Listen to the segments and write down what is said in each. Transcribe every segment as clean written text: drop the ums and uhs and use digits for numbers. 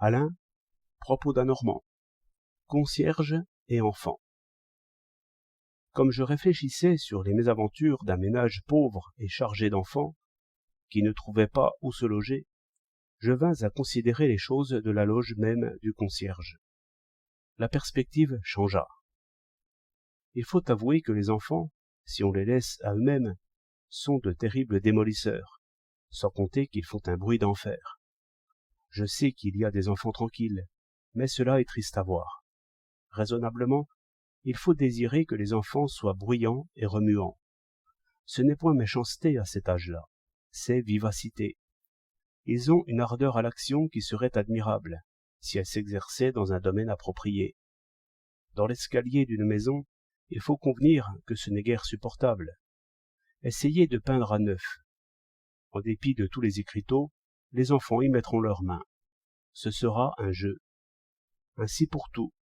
Alain, propos d'un Normand. Concierge et enfant. Comme je réfléchissais sur les mésaventures d'un ménage pauvre et chargé d'enfants, qui ne trouvait pas où se loger, je vins à considérer les choses de la loge même du concierge. La perspective changea. Il faut avouer que les enfants, si on les laisse à eux-mêmes, sont de terribles démolisseurs, sans compter qu'ils font un bruit d'enfer. Je sais qu'il y a des enfants tranquilles, mais cela est triste à voir. Raisonnablement, il faut désirer que les enfants soient bruyants et remuants. Ce n'est point méchanceté à cet âge-là, c'est vivacité. Ils ont une ardeur à l'action qui serait admirable, si elle s'exerçait dans un domaine approprié. Dans l'escalier d'une maison, il faut convenir que ce n'est guère supportable. Essayez de peindre à neuf. En dépit de tous les écriteaux, les enfants y mettront leurs mains. Ce sera un jeu. Ainsi pour tout.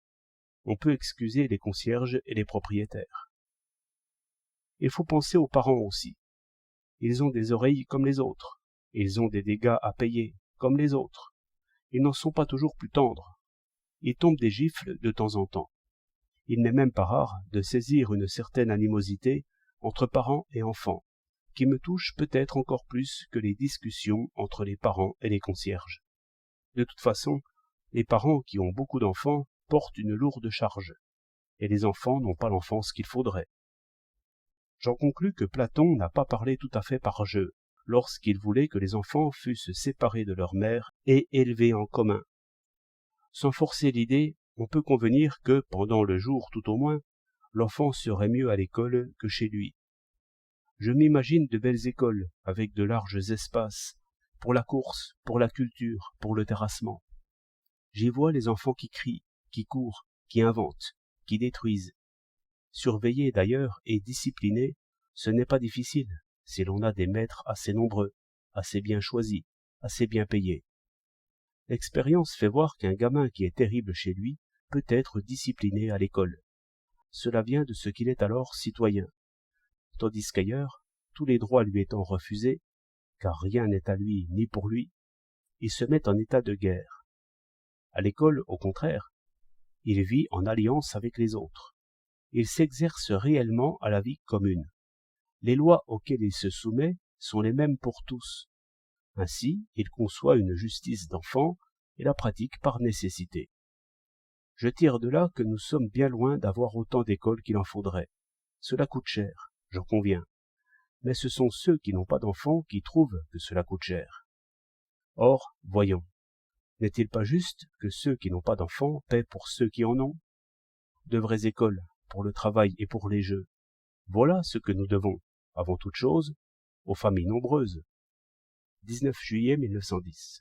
On peut excuser les concierges et les propriétaires. Il faut penser aux parents aussi. Ils ont des oreilles comme les autres. Ils ont des dégâts à payer, comme les autres. Ils n'en sont pas toujours plus tendres. Ils tombent des gifles de temps en temps. Il n'est même pas rare de saisir une certaine animosité entre parents et enfants, qui me touche peut-être encore plus que les discussions entre les parents et les concierges. De toute façon, les parents qui ont beaucoup d'enfants portent une lourde charge, et les enfants n'ont pas l'enfance qu'il faudrait. J'en conclus que Platon n'a pas parlé tout à fait par jeu, lorsqu'il voulait que les enfants fussent séparés de leur mère et élevés en commun. Sans forcer l'idée, on peut convenir que, pendant le jour tout au moins, l'enfant serait mieux à l'école que chez lui. Je m'imagine de belles écoles, avec de larges espaces, pour la course, pour la culture, pour le terrassement. J'y vois les enfants qui crient, qui courent, qui inventent, qui détruisent. Surveiller d'ailleurs et discipliner, ce n'est pas difficile, si l'on a des maîtres assez nombreux, assez bien choisis, assez bien payés. L'expérience fait voir qu'un gamin qui est terrible chez lui peut être discipliné à l'école. Cela vient de ce qu'il est alors citoyen. Tandis qu'ailleurs, tous les droits lui étant refusés, car rien n'est à lui ni pour lui, il se met en état de guerre. À l'école, au contraire, il vit en alliance avec les autres. Il s'exerce réellement à la vie commune. Les lois auxquelles il se soumet sont les mêmes pour tous. Ainsi, il conçoit une justice d'enfant et la pratique par nécessité. Je tire de là que nous sommes bien loin d'avoir autant d'écoles qu'il en faudrait. Cela coûte cher, j'en conviens. Mais ce sont ceux qui n'ont pas d'enfants qui trouvent que cela coûte cher. Or, voyons, n'est-il pas juste que ceux qui n'ont pas d'enfants paient pour ceux qui en ont? De vraies écoles, pour le travail et pour les jeux. Voilà ce que nous devons, avant toute chose, aux familles nombreuses. 19 juillet 1910.